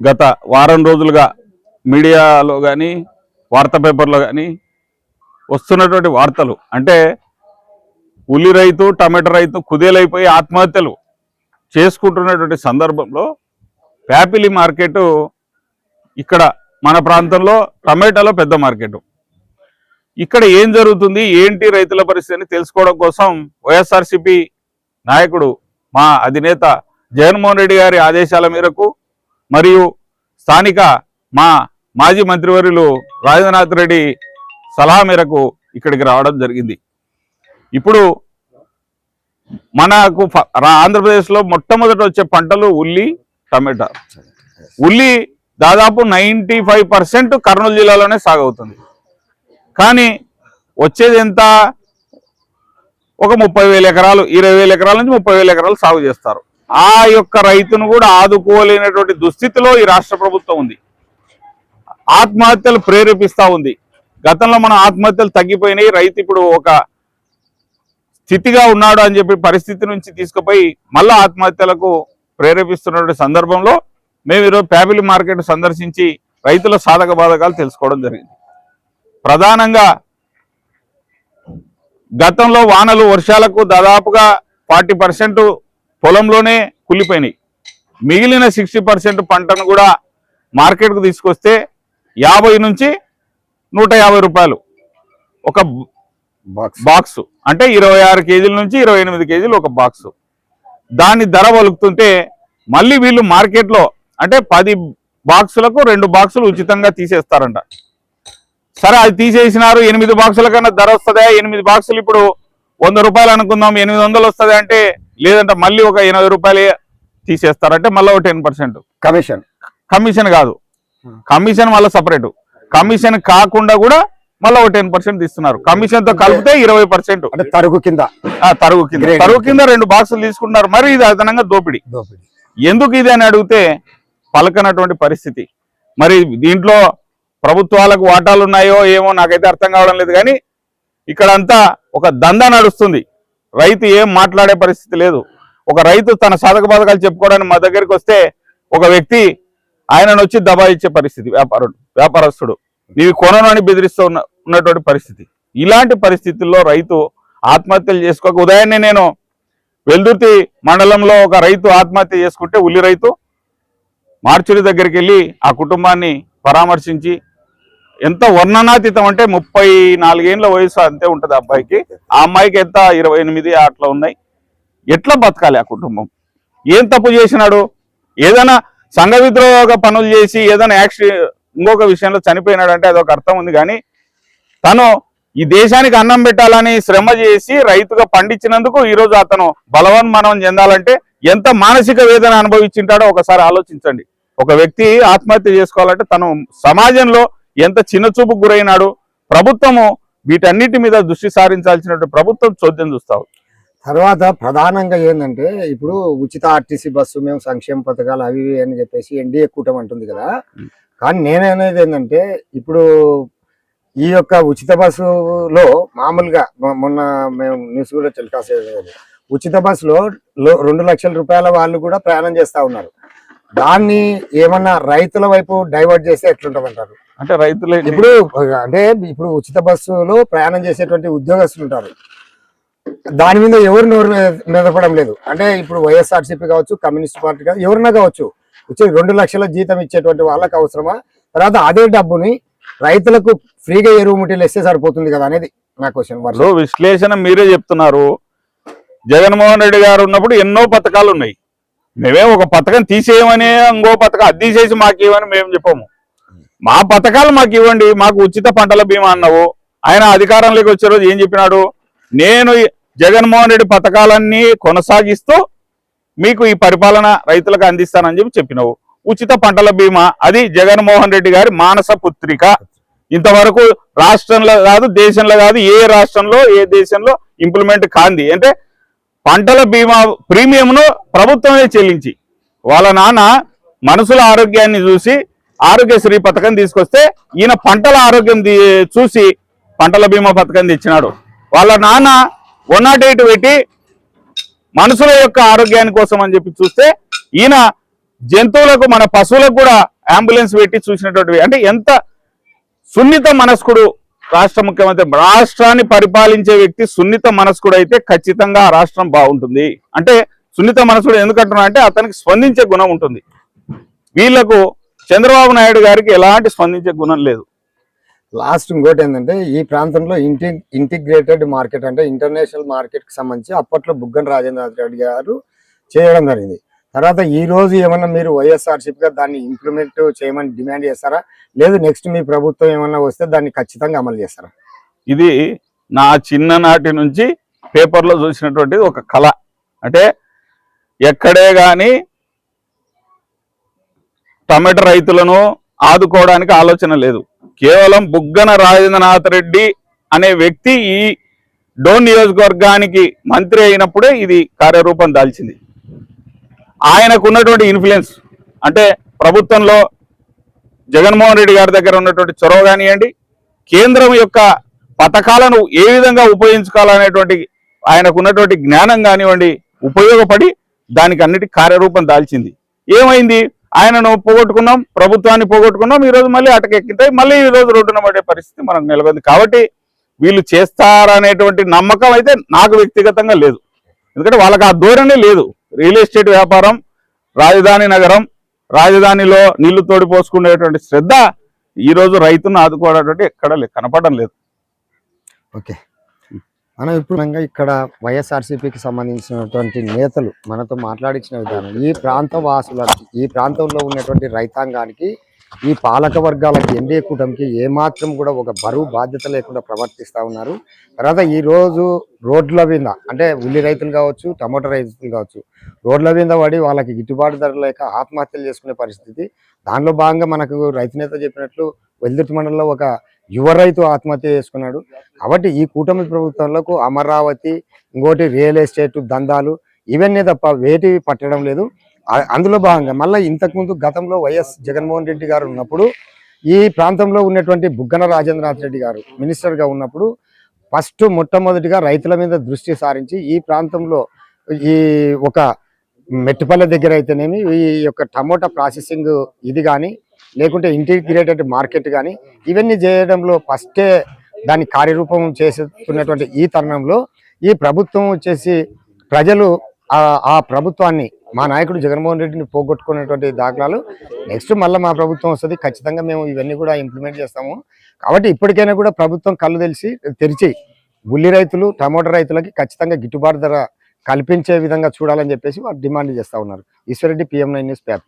గత వారం రోజులుగా మీడియాలో కానీ వార్తా పేపర్లో కానీ వస్తున్నటువంటి వార్తలు అంటే ఉల్లి రైతు టమాటో రైతు కుదేలైపోయి ఆత్మహత్యలు చేసుకుంటున్నటువంటి సందర్భంలో ప్యాపిలి మార్కెట్ ఇక్కడ మన ప్రాంతంలో టమాటాలో పెద్ద మార్కెట్. ఇక్కడ ఏం జరుగుతుంది ఏంటి రైతుల పరిస్థితిని తెలుసుకోవడం కోసం వైఎస్ఆర్సీపీ నాయకుడు మా అధినేత జగన్మోహన్ రెడ్డి గారి ఆదేశాల మేరకు మరియు స్థానిక మా మాజీ మంత్రివర్యులు రాజేంద్రనాథ్ రెడ్డి సలహా మేరకు ఇక్కడికి రావడం జరిగింది. ఇప్పుడు మనకు ఆంధ్రప్రదేశ్లో మొట్టమొదట వచ్చే పంటలు ఉల్లి టమాటా. ఉల్లి దాదాపు 95% కర్నూలు జిల్లాలోనే సాగవుతుంది. కానీ వచ్చేది ఎంత? ఒక 30,000 ఎకరాలు, 20,000 ఎకరాల నుంచి 30,000 ఎకరాలు సాగు చేస్తారు. ఆ యొక్క రైతును కూడా ఆదుకోలేనటువంటి దుస్థితిలో ఈ రాష్ట్ర ప్రభుత్వం ఉంది. ఆత్మహత్యలు ప్రేరేపిస్తూ ఉంది. గతంలో మన ఆత్మహత్యలు తగ్గిపోయినాయి, రైతు ఇప్పుడు ఒక స్థితిగా ఉన్నాడు అని చెప్పి పరిస్థితి నుంచి తీసుకుపోయి మళ్ళా ఆత్మహత్యలకు ప్రేరేపిస్తున్నటువంటి సందర్భంలో మేము ఈరోజు ప్యాపిలి మార్కెట్ సందర్శించి రైతుల సాధక బాధకాలు తెలుసుకోవడం జరిగింది. ప్రధానంగా గతంలో వానలు వర్షాలకు దాదాపుగా 40% పొలంలోనే కుళ్ళిపోయినాయి. మిగిలిన 60% పంటను కూడా మార్కెట్కు తీసుకొస్తే 50 నుంచి 150 రూపాయలు ఒక బాక్స్, అంటే 26 కేజీల నుంచి 28 కేజీలు ఒక బాక్స్. దాని ధర వలుకుతుంటే మళ్ళీ వీళ్ళు మార్కెట్లో అంటే 10 బాక్సులకు 2 బాక్సులు ఉచితంగా తీసేస్తారంట. సరే, అది తీసేసినారు. 8 బాక్సుల కన్నా ధర వస్తుందా? 8 బాక్సులు ఇప్పుడు 100 రూపాయలు అనుకుందాం, 800 వస్తుంది అంటే లేదంటే మళ్ళీ ఒక 80 రూపాయలే తీసేస్తారంటే మళ్ళీ ఒక 10% కమిషన్ కాదు, కమిషన్ మళ్ళీ సపరేట్. కమిషన్ కాకుండా కూడా మళ్ళీ ఒక 10% తీస్తున్నారు. కమిషన్ తో కలిపితే 20%. తరుగు కింద 2 బాక్సులు తీసుకుంటున్నారు. మరి ఇది అదనంగా దోపిడీ. ఎందుకు ఇది అని అడిగితే పలకనటువంటి పరిస్థితి. మరి దీంట్లో ప్రభుత్వాలకు వాటాలు ఉన్నాయో ఏమో నాకైతే అర్థం కావడం లేదు. కానీ ఇక్కడంతా ఒక దందా నడుస్తుంది. రైతు ఏం మాట్లాడే పరిస్థితి లేదు. ఒక రైతు తన సాధక బాధకాలు చెప్పుకోవడానికి మా దగ్గరికి వస్తే ఒక వ్యక్తి ఆయనను వచ్చి దబాయించే పరిస్థితి. వ్యాపారస్తుడు నీవి కొనను అని బెదిరిస్తూ ఉన్నటువంటి పరిస్థితి. ఇలాంటి పరిస్థితుల్లో రైతు ఆత్మహత్యలు చేసుకోక ఉదయాన్నే నేను వెల్దుర్తి మండలంలో ఒక రైతు ఆత్మహత్య చేసుకుంటే ఉల్లి రైతు మార్చురి దగ్గరికి వెళ్ళి ఆ కుటుంబాన్ని పరామర్శించి ఎంత వర్ణనాతీతం అంటే 34 ఏళ్ళ వయసు అంతే ఉంటుంది అబ్బాయికి. ఆ అమ్మాయికి ఎంత 28 అట్లా ఉన్నాయి. ఎట్లా బతకాలి ఆ కుటుంబం? ఏం తప్పు చేసినాడు? ఏదైనా సంఘ విద్రోహ పనులు చేసి ఏదైనా ఇంకొక విషయంలో చనిపోయినాడు అంటే అదొక అర్థం ఉంది. కానీ తను ఈ దేశానికి అన్నం పెట్టాలని శ్రమ చేసి రైతుగా పండించినందుకు ఈరోజు అతను బలవన్మనం చెందాలంటే ఎంత మానసిక వేదన అనుభవించింటాడో ఒకసారి ఆలోచించండి. ఒక వ్యక్తి ఆత్మహత్య చేసుకోవాలంటే తను సమాజంలో ఎంత చిన్నచూపుకు గురైనాడు. ప్రభుత్వము వీటన్నిటి మీద దృష్టి సారించాల్సినటువంటి ప్రభుత్వం చోద్యం చూస్తావు. తర్వాత ప్రధానంగా ఏంటంటే ఇప్పుడు ఉచిత ఆర్టీసీ బస్సు, మేము సంక్షేమ పథకాలు అవి అని చెప్పేసి ఎన్డీఏ కూటమి అంటుంది కదా. కానీ నేననేది ఏంటంటే ఇప్పుడు ఈ యొక్క ఉచిత బస్సులో మామూలుగా మొన్న మేము న్యూస్ కూడా టెలికాస్ట్ ఉచిత బస్సులో 2 లక్షల రూపాయల వాళ్ళు కూడా ప్రయాణం చేస్తా ఉన్నారు. దాన్ని ఏమన్నా రైతుల వైపు డైవర్ట్ చేస్తే ఎట్లుంటామంటారు? అంటే రైతులు ఇప్పుడు ఉచిత బస్సులో ప్రయాణం చేసేటువంటి ఉద్యోగస్తులు ఉంటారు. దాని మీద ఎవరు నోరు మెదపడం లేదు. అంటే ఇప్పుడు వైఎస్ఆర్సీపీ కావచ్చు, కమ్యూనిస్ట్ పార్టీ కావచ్చు, ఎవరైనా కావచ్చు, వచ్చి 2 లక్షల జీతం ఇచ్చేటువంటి వాళ్ళకి అవసరమా? తర్వాత అదే డబ్బుని రైతులకు ఫ్రీగా ఎరువు ముఠీలు ఇస్తే సరిపోతుంది కదా అనేది నా క్వశ్చన్. విశ్లేషణ మీరే చెప్తున్నారు. జగన్మోహన్ రెడ్డి గారు ఉన్నప్పుడు ఎన్నో పథకాలు ఉన్నాయి. మేమే ఒక పథకం తీసేయమని ఇంకో పథకం అది తీసేసి మాకు ఇవ్వని మేము చెప్పాము. మా పథకాలు మాకు ఇవ్వండి, మాకు ఉచిత పంటల బీమా అన్నావు. ఆయన అధికారంలోకి వచ్చే రోజు ఏం చెప్పినాడు? నేను జగన్మోహన్ రెడ్డి పథకాలన్నీ కొనసాగిస్తూ మీకు ఈ పరిపాలన రైతులకు అందిస్తానని చెప్పినావు. ఉచిత పంటల బీమా అది జగన్మోహన్ రెడ్డి గారి మానస పుత్రిక. ఇంతవరకు రాష్ట్రంలో కాదు, దేశంలో కాదు, ఏ రాష్ట్రంలో ఏ దేశంలో ఇంప్లిమెంట్ కాంది. అంటే పంటల బీమా ప్రీమియంను ప్రభుత్వమే చెల్లించి వాళ్ళ నాన్న మనుషుల ఆరోగ్యాన్ని చూసి ఆరోగ్యశ్రీ పథకం తీసుకొస్తే ఈయన పంటల ఆరోగ్యం చూసి పంటల బీమా పథకం తెచ్చినాడు. వాళ్ళ నాన్న 108 పెట్టి మనుషుల యొక్క ఆరోగ్యాని కోసం అని చెప్పి చూస్తే ఈయన జంతువులకు మన పశువులకు కూడా అంబులెన్స్ పెట్టి చూసినటువంటివి. అంటే ఎంత సున్నిత మనస్కుడు రాష్ట్ర ముఖ్యమంత్రి, రాష్ట్రాన్ని పరిపాలించే వ్యక్తి సున్నిత మనస్కుడు అయితే ఖచ్చితంగా ఆ రాష్ట్రం బాగుంటుంది. అంటే సున్నిత మనస్కుడు ఎందుకంటున్నా అంటే అతనికి స్పందించే గుణం ఉంటుంది. వీళ్లకు చంద్రబాబు నాయుడు గారికి ఎలాంటి స్పందించే గుణం లేదు. లాస్ట్ ఇంకోటి ఏంటంటే ఈ ప్రాంతంలో ఇంటిగ్రేటెడ్ మార్కెట్ అంటే ఇంటర్నేషనల్ మార్కెట్ కి సంబంధించి అప్పట్లో బుగ్గన రాజేంద్రనాథ్ రెడ్డి గారు చేయడం జరిగింది. తర్వాత ఈ రోజు ఏమన్నా మీరు వైఎస్ఆర్సీపీ గా దాన్ని ఇంప్లిమెంట్ చేయమని డిమాండ్ చేస్తారా, లేదు నెక్స్ట్ మీ ప్రభుత్వం ఏమన్నా వస్తే దాన్ని ఖచ్చితంగా అమలు చేస్తారా? ఇది నా చిన్ననాటి నుంచి పేపర్లో చూసినటువంటి ఒక కళ. అంటే ఎక్కడే కానీ టమాటా రైతులను ఆదుకోవడానికి ఆలోచన లేదు. కేవలం బుగ్గన రాజేంద్రనాథ్ రెడ్డి అనే వ్యక్తి ఈ డోన్ నియోజకవర్గానికి మంత్రి అయినప్పుడే ఇది కార్యరూపం దాల్చింది. ఆయనకు ఉన్నటువంటి ఇన్ఫ్లుయెన్స్ అంటే ప్రభుత్వంలో జగన్మోహన్ రెడ్డి గారి దగ్గర ఉన్నటువంటి చొరవ కానివ్వండి, కేంద్రం యొక్క పథకాలను ఏ విధంగా ఉపయోగించుకోవాలనేటువంటి ఆయనకు ఉన్నటువంటి జ్ఞానం కానివ్వండి ఉపయోగపడి దానికి అన్నిటి కార్యరూపం దాల్చింది. ఏమైంది? ఆయనను పోగొట్టుకున్నాం, ప్రభుత్వాన్ని పోగొట్టుకున్నాం, ఈరోజు మళ్ళీ అటకెక్కితే మళ్ళీ ఈరోజు రోడ్డున పడే పరిస్థితి మనకు నెలకొంది. కాబట్టి వీళ్ళు చేస్తారనేటువంటి నమ్మకం అయితే నాకు వ్యక్తిగతంగా లేదు. ఎందుకంటే వాళ్ళకి ఆ ధోరణి లేదు. రియల్ ఎస్టేట్ వ్యాపారం, రాజధాని నగరం, రాజధానిలో నీళ్లు తోడిపోసుకునేటువంటి శ్రద్ధ ఈరోజు రైతును ఆదుకోవడం ఎక్కడ కనపడడం లేదు. ఓకే, మనం ఇప్పుడు ఇక్కడ వైఎస్ఆర్సీపీకి సంబంధించినటువంటి నేతలు మనతో మాట్లాడించిన విధానం, ఈ ప్రాంత వాసులకి, ఈ ప్రాంతంలో ఉన్నటువంటి రైతాంగానికి, ఈ పాలక వర్గాలకి, ఎన్డీఏ కూటమికి ఏమాత్రం కూడా ఒక బరువు బాధ్యత లేకుండా ప్రవర్తిస్తూ ఉన్నారు. తర్వాత ఈ రోజు రోడ్ల మీద అంటే ఉల్లి రైతులు కావచ్చు, టమాటో రైతులు కావచ్చు, రోడ్ల మీద పడి వాళ్ళకి గిట్టుబాటు ధర లేక ఆత్మహత్యలు చేసుకునే పరిస్థితి. దానిలో భాగంగా మనకు రైతు నేత చెప్పినట్లు వెల్దుర్తి మండలంలో ఒక యువ రైతు ఆత్మహత్య చేసుకున్నాడు. కాబట్టి ఈ కూటమి ప్రభుత్వంలో అమరావతి, ఇంకోటి రియల్ ఎస్టేట్ దందాలు ఇవన్నీ తప్ప వేటివి పట్టడం లేదు. అందులో భాగంగా మళ్ళీ ఇంతకుముందు గతంలో వైఎస్ జగన్మోహన్ రెడ్డి గారు ఉన్నప్పుడు ఈ ప్రాంతంలో ఉన్నటువంటి బుగ్గన రాజేంద్రనాథ్ రెడ్డి గారు మినిస్టర్గా ఉన్నప్పుడు ఫస్ట్ మొట్టమొదటిగా రైతుల మీద దృష్టి సారించి ఈ ప్రాంతంలో ఈ ఒక మెట్టుపల్లె దగ్గర అయితేనేమి ఈ యొక్క టమోటా ప్రాసెసింగ్ ఇది కానీ లేకుంటే ఇంటిగ్రేటెడ్ మార్కెట్ కానీ ఇవన్నీ చేయడంలో ఫస్టే దాన్ని కార్యరూపం చేస్తున్నటువంటి ఈ తరుణంలో ఈ ప్రభుత్వం వచ్చేసి ప్రజలు ఆ ప్రభుత్వాన్ని, మా నాయకుడు జగన్మోహన్ రెడ్డిని పోగొట్టుకునేటువంటి దాఖలాలు నెక్స్ట్ మళ్ళీ మా ప్రభుత్వం వస్తుంది, ఖచ్చితంగా మేము ఇవన్నీ కూడా ఇంప్లిమెంట్ చేస్తాము. కాబట్టి ఇప్పటికైనా కూడా ప్రభుత్వం కళ్ళు తెరిచి ఉల్లి రైతులు, టమోటా రైతులకి ఖచ్చితంగా గిట్టుబాటు ధర కల్పించే విధంగా చూడాలని చెప్పేసి వారు డిమాండ్ చేస్తూ ఉన్నారు. Eswar Reddy, PM9 news paper.